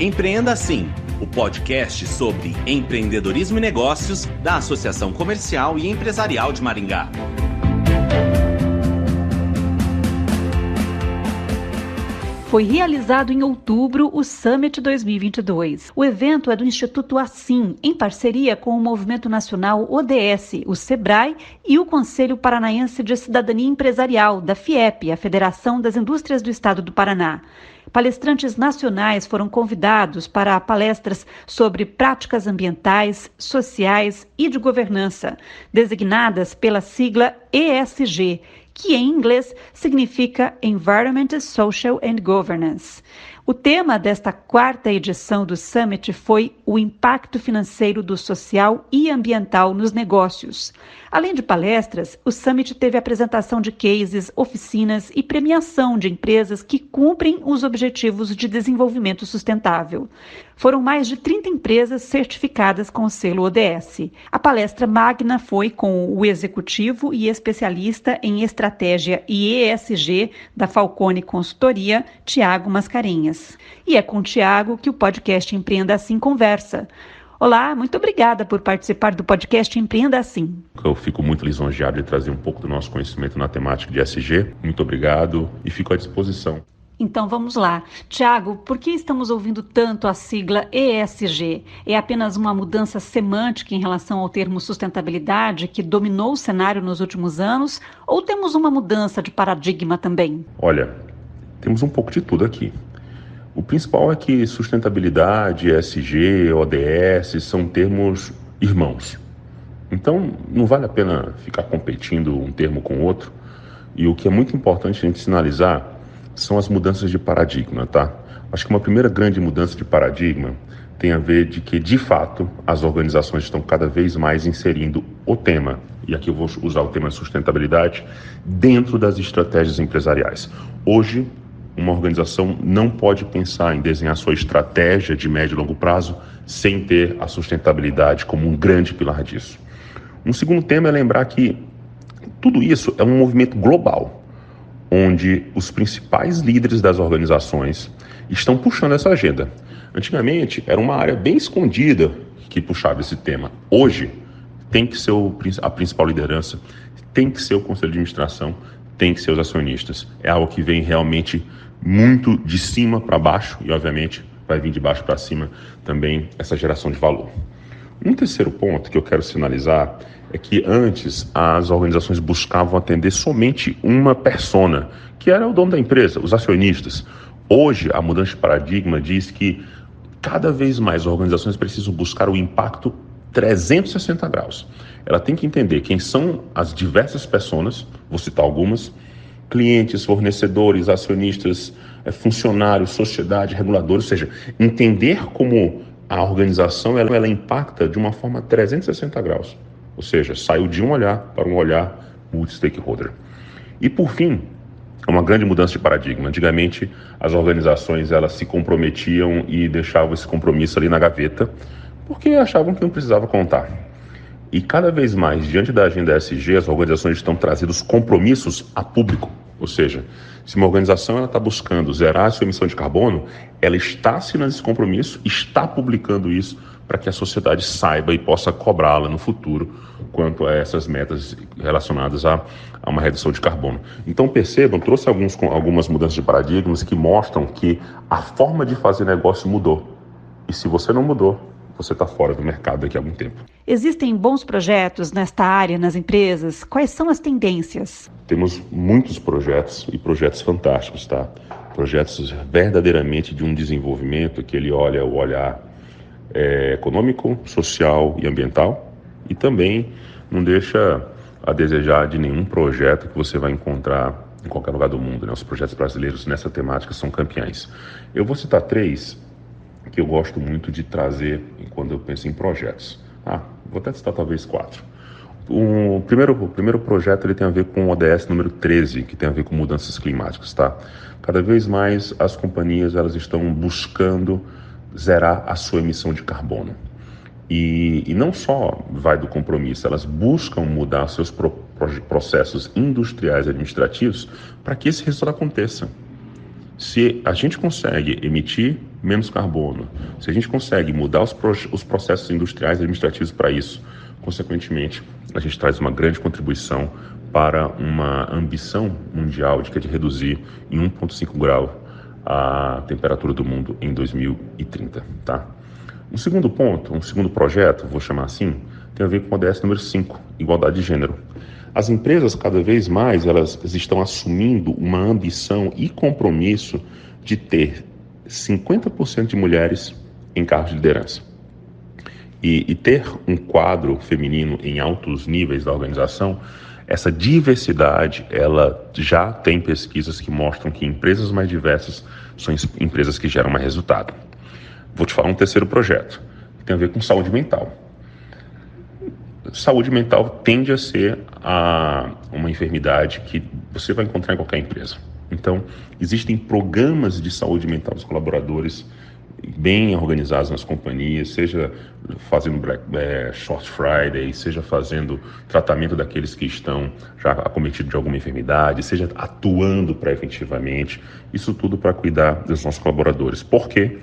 Empreenda Assim, o podcast sobre empreendedorismo e negócios da Associação Comercial e Empresarial de Maringá. Foi realizado em outubro o Summit 2022. O evento é do Instituto Assim, em parceria com o Movimento Nacional ODS, o SEBRAE e o Conselho Paranaense de Cidadania Empresarial, da FIEP, a Federação das Indústrias do Estado do Paraná. Palestrantes nacionais foram convidados para palestras sobre práticas ambientais, sociais e de governança, designadas pela sigla ESG, que em inglês significa Environment, Social and Governance. O tema desta quarta edição do Summit foi o impacto financeiro do social e ambiental nos negócios. Além de palestras, o Summit teve apresentação de cases, oficinas e premiação de empresas que cumprem os objetivos de desenvolvimento sustentável. Foram mais de 30 empresas certificadas com o selo ODS. A palestra magna foi com o executivo e especialista em estratégia e ESG da Falcone Consultoria, Tiago Mascarenhas. E é com o Tiago que o podcast Empreenda Assim conversa. Olá, muito obrigada por participar do podcast Empreenda Assim. Eu fico muito lisonjeado de trazer um pouco do nosso conhecimento na temática de ESG. Muito obrigado e fico à disposição. Então vamos lá. Tiago, por que estamos ouvindo tanto a sigla ESG? É apenas uma mudança semântica em relação ao termo sustentabilidade que dominou o cenário nos últimos anos? Ou temos uma mudança de paradigma também? Olha, temos um pouco de tudo aqui. O principal é que sustentabilidade, ESG, ODS são termos irmãos. Então não vale a pena ficar competindo um termo com o outro. E o que é muito importante a gente sinalizar são as mudanças de paradigma, tá? Acho que uma primeira grande mudança de paradigma tem a ver de que, de fato, as organizações estão cada vez mais inserindo o tema, e aqui eu vou usar o tema sustentabilidade, dentro das estratégias empresariais. Hoje, uma organização não pode pensar em desenhar sua estratégia de médio e longo prazo sem ter a sustentabilidade como um grande pilar disso. Um segundo tema é lembrar que tudo isso é um movimento global, onde os principais líderes das organizações estão puxando essa agenda. Antigamente, era uma área bem escondida que puxava esse tema. Hoje, tem que ser a principal liderança, tem que ser o conselho de administração, tem que ser os acionistas. É algo que vem realmente muito de cima para baixo e, obviamente, vai vir de baixo para cima também essa geração de valor. Um terceiro ponto que eu quero sinalizar é que antes as organizações buscavam atender somente uma persona, que era o dono da empresa, os acionistas. Hoje, a mudança de paradigma diz que cada vez mais as organizações precisam buscar o impacto 360 graus. Ela tem que entender quem são as diversas pessoas, vou citar algumas, clientes, fornecedores, acionistas, funcionários, sociedade, reguladores, ou seja, entender como a organização ela impacta de uma forma 360 graus. Ou seja, saiu de um olhar para um olhar multi-stakeholder. E por fim, uma grande mudança de paradigma. Antigamente, as organizações elas se comprometiam e deixavam esse compromisso ali na gaveta, porque achavam que não precisava contar. E cada vez mais, diante da agenda ESG, as organizações estão trazendo os compromissos a público. Ou seja, se uma organização está buscando zerar a sua emissão de carbono, ela está assinando esse compromisso, está publicando isso para que a sociedade saiba e possa cobrá-la no futuro quanto a essas metas relacionadas a uma redução de carbono. Então percebam, trouxe algumas mudanças de paradigmas que mostram que a forma de fazer negócio mudou. E se você não mudou, você está fora do mercado daqui a algum tempo. Existem bons projetos nesta área, nas empresas? Quais são as tendências? Temos muitos projetos e projetos fantásticos, tá? Projetos verdadeiramente de um desenvolvimento que ele olha o olhar econômico, social e ambiental, e também não deixa a desejar de nenhum projeto que você vai encontrar em qualquer lugar do mundo, né? Os projetos brasileiros nessa temática são campeões. Eu vou citar 3 que eu gosto muito de trazer quando eu penso em projetos. Vou até citar talvez 4. O primeiro projeto ele tem a ver com o ODS número 13, que tem a ver com mudanças climáticas, tá? Cada vez mais as companhias elas estão buscando zerar a sua emissão de carbono. E não só vai do compromisso, elas buscam mudar seus processos industriais e administrativos para que esse resultado aconteça. Se a gente consegue emitir menos carbono, se a gente consegue mudar os processos industriais e administrativos para isso, consequentemente, a gente traz uma grande contribuição para uma ambição mundial de reduzir em 1,5 grau a temperatura do mundo em 2030, tá? Um segundo ponto, um segundo projeto, vou chamar assim, tem a ver com o ODS número 5, igualdade de gênero. As empresas, cada vez mais, elas estão assumindo uma ambição e compromisso de ter 50% de mulheres em cargos de liderança. E ter um quadro feminino em altos níveis da organização, essa diversidade, ela já tem pesquisas que mostram que empresas mais diversas são empresas que geram mais resultado. Vou te falar um terceiro projeto, que tem a ver com saúde mental. Saúde mental tende a ser uma enfermidade que você vai encontrar em qualquer empresa. Então, existem programas de saúde mental dos colaboradores bem organizados nas companhias, seja fazendo Short Friday, seja fazendo tratamento daqueles que estão já acometidos de alguma enfermidade, seja atuando preventivamente, isso tudo para cuidar dos nossos colaboradores. Por quê?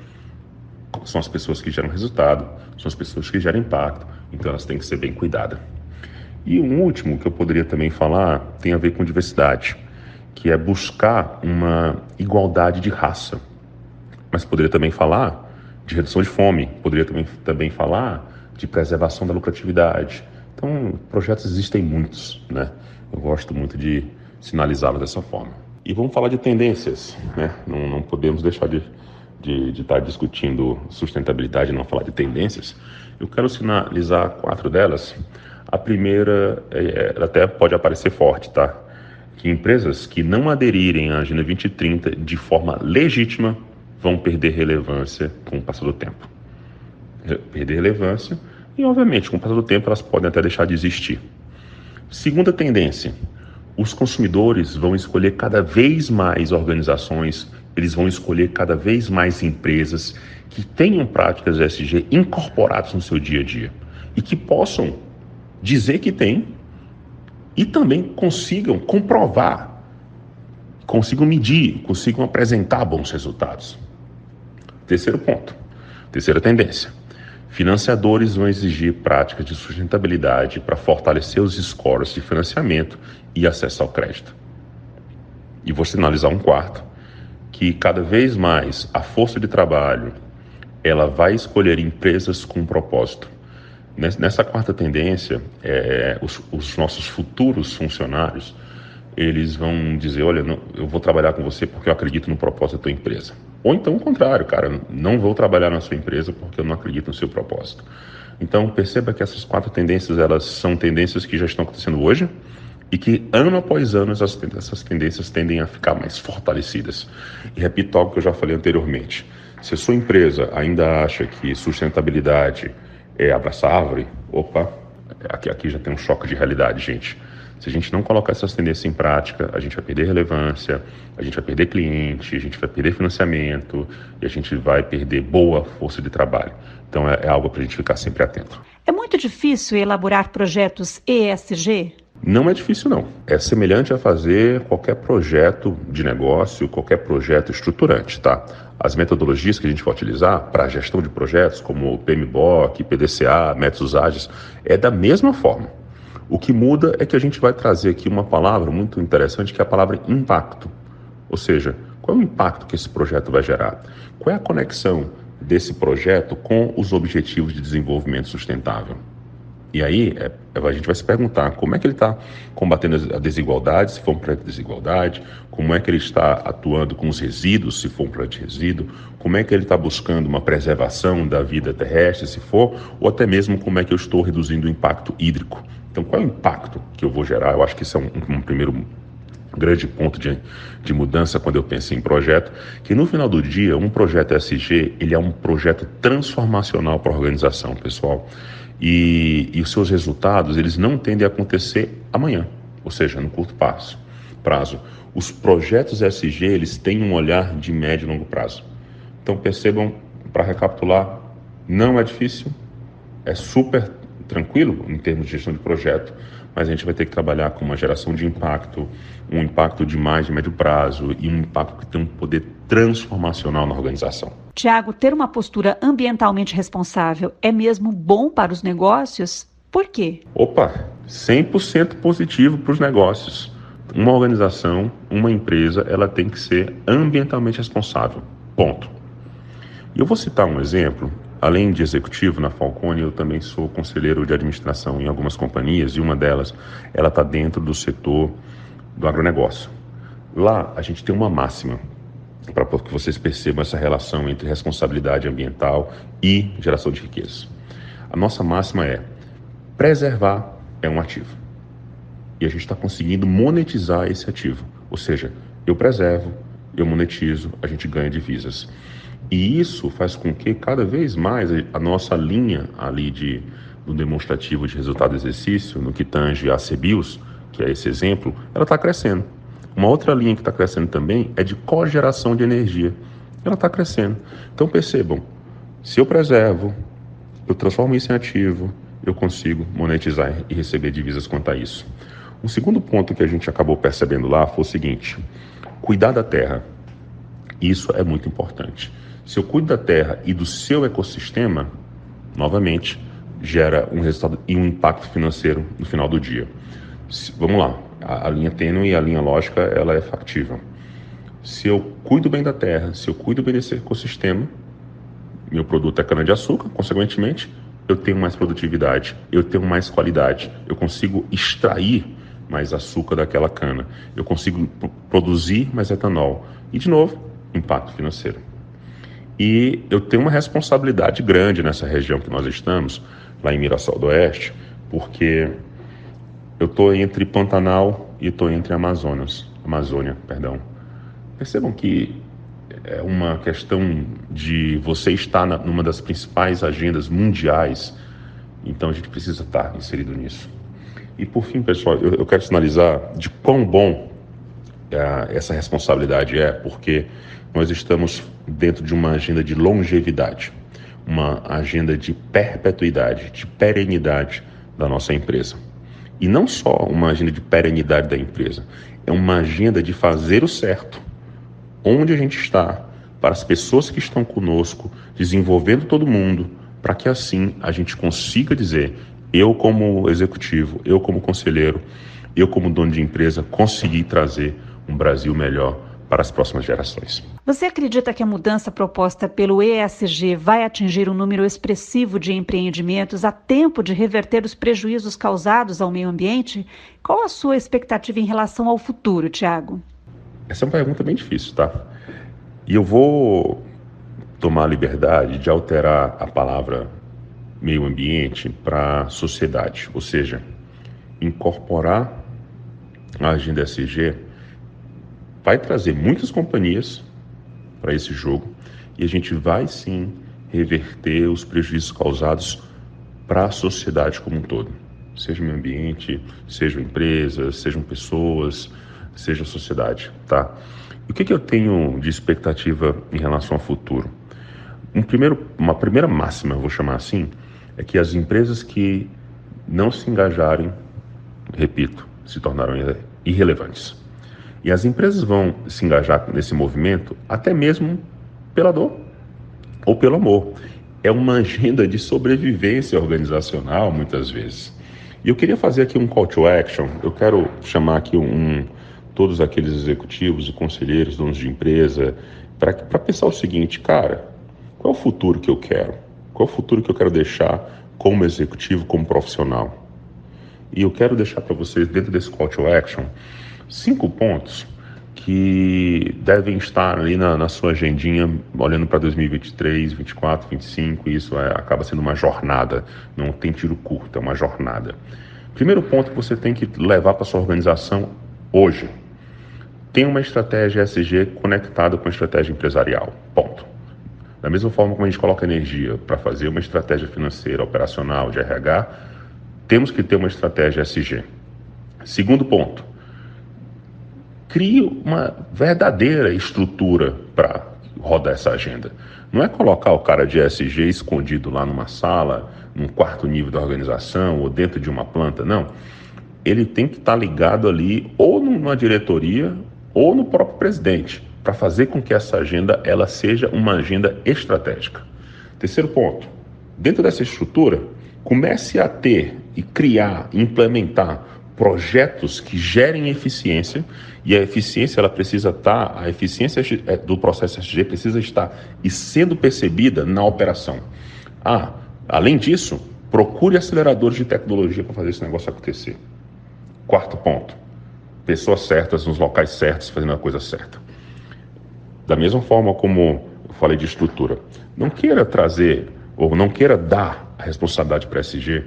São as pessoas que geram resultado, são as pessoas que geram impacto, então elas têm que ser bem cuidadas. E um último que eu poderia também falar tem a ver com diversidade, que é buscar uma igualdade de raça. Mas poderia também falar de redução de fome, poderia também falar de preservação da lucratividade. Então, projetos existem muitos, né? Eu gosto muito de sinalizá-los dessa forma. E vamos falar de tendências, né? Não podemos deixar de estar discutindo sustentabilidade e não falar de tendências. Eu quero sinalizar 4 delas. A primeira, ela até pode aparecer forte, tá? Que empresas que não aderirem à Agenda 2030 de forma legítima vão perder relevância com o passar do tempo. Perder relevância e, obviamente, com o passar do tempo, elas podem até deixar de existir. Segunda tendência, os consumidores vão escolher cada vez mais organizações, eles vão escolher cada vez mais empresas que tenham práticas ESG incorporadas no seu dia a dia e que possam dizer que tem e também consigam comprovar, consigam medir, consigam apresentar bons resultados. Terceiro ponto, terceira tendência. Financiadores vão exigir práticas de sustentabilidade para fortalecer os scores de financiamento e acesso ao crédito. E vou sinalizar um quarto, que cada vez mais a força de trabalho ela vai escolher empresas com propósito. Nessa quarta tendência, os nossos futuros funcionários, eles vão dizer, olha, eu vou trabalhar com você porque eu acredito no propósito da tua empresa. Ou então o contrário, cara, não vou trabalhar na sua empresa porque eu não acredito no seu propósito. Então perceba que essas 4 tendências, elas são tendências que já estão acontecendo hoje e que ano após ano essas tendências tendem a ficar mais fortalecidas. E repito algo que eu já falei anteriormente, se a sua empresa ainda acha que sustentabilidade é abraçar árvore, aqui já tem um choque de realidade, gente. Se a gente não colocar essas tendências em prática, a gente vai perder relevância, a gente vai perder cliente, a gente vai perder financiamento e a gente vai perder boa força de trabalho. Então é algo para a gente ficar sempre atento. É muito difícil elaborar projetos ESG? Não é difícil, não. É semelhante a fazer qualquer projeto de negócio, qualquer projeto estruturante, tá? As metodologias que a gente vai utilizar para a gestão de projetos, como PMBOK, PDCA, métodos ágeis, é da mesma forma. O que muda é que a gente vai trazer aqui uma palavra muito interessante, que é a palavra impacto. Ou seja, qual é o impacto que esse projeto vai gerar? Qual é a conexão desse projeto com os objetivos de desenvolvimento sustentável? E aí, a gente vai se perguntar como é que ele está combatendo a desigualdade, se for um projeto de desigualdade, como é que ele está atuando com os resíduos, se for um projeto de resíduo, como é que ele está buscando uma preservação da vida terrestre, se for, ou até mesmo como é que eu estou reduzindo o impacto hídrico. Então, qual é o impacto que eu vou gerar? Eu acho que isso é um primeiro grande ponto de mudança quando eu penso em projeto, que no final do dia, um projeto ESG, ele é um projeto transformacional para a organização, pessoal. E os seus resultados, eles não tendem a acontecer amanhã, ou seja, no curto prazo. Os projetos ESG, eles têm um olhar de médio e longo prazo. Então percebam, para recapitular, não é difícil, é super tranquilo em termos de gestão de projeto, mas a gente vai ter que trabalhar com uma geração de impacto, um impacto de mais de médio prazo e um impacto que tem um poder transformacional na organização. Tiago, ter uma postura ambientalmente responsável é mesmo bom para os negócios? Por quê? 100% positivo para os negócios. Uma organização, uma empresa, ela tem que ser ambientalmente responsável. Ponto. E eu vou citar um exemplo. Além de executivo na Falcone, eu também sou conselheiro de administração em algumas companhias, e uma delas, ela está dentro do setor do agronegócio. Lá, a gente tem uma máxima, para que vocês percebam essa relação entre responsabilidade ambiental e geração de riqueza. A nossa máxima é: preservar é um ativo. E a gente está conseguindo monetizar esse ativo. Ou seja, eu preservo, eu monetizo, a gente ganha divisas. E isso faz com que cada vez mais a nossa linha ali do demonstrativo de resultado do exercício, no que tange a CBIOS, que é esse exemplo, ela está crescendo. Uma outra linha que está crescendo também é de cogeração de energia. Ela está crescendo. Então percebam, se eu preservo, eu transformo isso em ativo, eu consigo monetizar e receber divisas quanto a isso. Um segundo ponto que a gente acabou percebendo lá foi o seguinte: cuidar da terra. Isso é muito importante. Se eu cuido da terra e do seu ecossistema, novamente, gera um resultado e um impacto financeiro no final do dia. Vamos lá, a linha tênue e a linha lógica, ela é factível. Se eu cuido bem da terra, se eu cuido bem desse ecossistema, meu produto é cana-de-açúcar, consequentemente, eu tenho mais produtividade, eu tenho mais qualidade, eu consigo extrair mais açúcar daquela cana, eu consigo produzir mais etanol e, de novo, impacto financeiro. E eu tenho uma responsabilidade grande nessa região que nós estamos, lá em Mirassol do Oeste, porque eu estou entre Pantanal e estou entre Amazônia. Percebam que é uma questão de você estar numa das principais agendas mundiais, então a gente precisa estar inserido nisso. E por fim, pessoal, eu quero sinalizar de quão bom essa responsabilidade é, porque nós estamos dentro de uma agenda de longevidade, uma agenda de perpetuidade, de perenidade da nossa empresa. E não só uma agenda de perenidade da empresa, é uma agenda de fazer o certo, onde a gente está, para as pessoas que estão conosco, desenvolvendo todo mundo, para que assim a gente consiga dizer: eu como executivo, eu como conselheiro, eu como dono de empresa, consegui trazer um Brasil melhor para as próximas gerações. Você acredita que a mudança proposta pelo ESG vai atingir um número expressivo de empreendimentos a tempo de reverter os prejuízos causados ao meio ambiente? Qual a sua expectativa em relação ao futuro, Tiago? Essa é uma pergunta bem difícil, tá? E eu vou tomar a liberdade de alterar a palavra meio ambiente para sociedade, ou seja, incorporar a agenda ESG vai trazer muitas companhias para esse jogo e a gente vai sim reverter os prejuízos causados para a sociedade como um todo, seja meio ambiente, sejam empresas, sejam pessoas, seja a sociedade, tá? E o que eu tenho de expectativa em relação ao futuro? Uma primeira máxima, eu vou chamar assim, é que as empresas que não se engajarem, repito, se tornarão irrelevantes. E as empresas vão se engajar nesse movimento até mesmo pela dor ou pelo amor. É uma agenda de sobrevivência organizacional, muitas vezes. E eu queria fazer aqui um call to action. Eu quero chamar aqui todos aqueles executivos e conselheiros, donos de empresa, para pensar o seguinte: cara, qual é o futuro que eu quero? Qual é o futuro que eu quero deixar como executivo, como profissional? E eu quero deixar para vocês, dentro desse call to action, 5 pontos que devem estar ali na sua agendinha, olhando para 2023, 2024, 2025, e isso acaba sendo uma jornada, não tem tiro curto, é uma jornada. Primeiro ponto que você tem que levar para sua organização hoje: tem uma estratégia ESG conectada com a estratégia empresarial, ponto. Da mesma forma como a gente coloca energia para fazer uma estratégia financeira, operacional, de RH, temos que ter uma estratégia ESG. Segundo ponto: crie uma verdadeira estrutura para rodar essa agenda. Não é colocar o cara de ESG escondido lá numa sala, num quarto nível da organização ou dentro de uma planta, não. ele tem que estar ligado ali ou numa diretoria ou no próprio presidente, para fazer com que essa agenda ela seja uma agenda estratégica. Terceiro ponto, dentro dessa estrutura, comece a ter e criar, implementar projetos que gerem eficiência, e a eficiência ela precisa estar, a eficiência do processo SG precisa estar e sendo percebida na operação. Além disso, procure aceleradores de tecnologia para fazer esse negócio acontecer. Quarto ponto, pessoas certas nos locais certos, fazendo a coisa certa. Da mesma forma como eu falei de estrutura, não queira trazer ou não queira dar a responsabilidade para a SG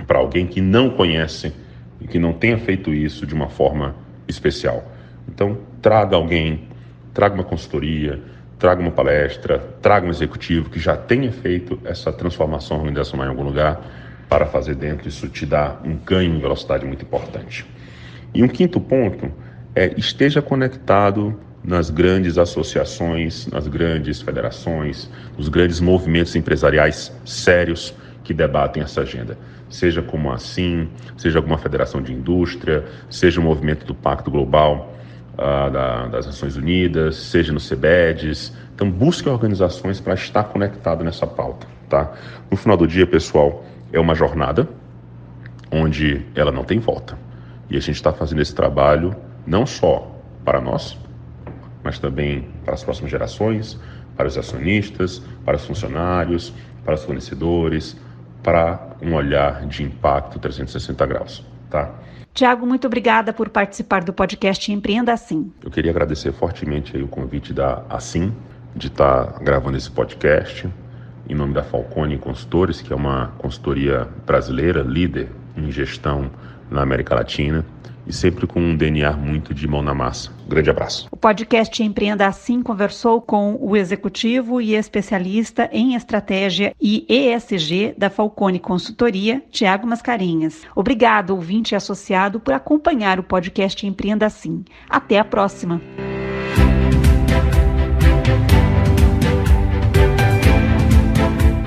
para alguém que não conhece e que não tenha feito isso de uma forma especial. Então, traga alguém, traga uma consultoria, traga uma palestra, traga um executivo que já tenha feito essa transformação organizacional em algum lugar para fazer dentro. Isso te dá um ganho em velocidade muito importante. E um quinto ponto é esteja conectado nas grandes associações, nas grandes federações, nos grandes movimentos empresariais sérios que debatem essa agenda. Seja como a ASIM, seja alguma federação de indústria, seja o movimento do Pacto Global das Nações Unidas, seja no CBEDS. Então, busque organizações para estar conectado nessa pauta, tá? No final do dia, pessoal, é uma jornada onde ela não tem volta. E a gente está fazendo esse trabalho não só para nós, mas também para as próximas gerações, para os acionistas, para os funcionários, para os fornecedores, para um olhar de impacto 360 graus, tá? Tiago, muito obrigada por participar do podcast Empreenda Assim. Eu queria agradecer fortemente aí o convite da Assim, de estar gravando esse podcast, em nome da Falcone Consultores, que é uma consultoria brasileira, líder em gestão na América Latina, e sempre com um DNA muito de mão na massa. Um grande abraço. O podcast Empreenda Assim conversou com o executivo e especialista em estratégia e ESG da Falcone Consultoria, Tiago Mascarenhas. Obrigado, ouvinte e associado, por acompanhar o podcast Empreenda Assim. Até a próxima.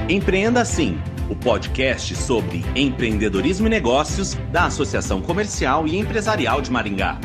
Empreenda Assim, o podcast sobre empreendedorismo e negócios da Associação Comercial e Empresarial de Maringá.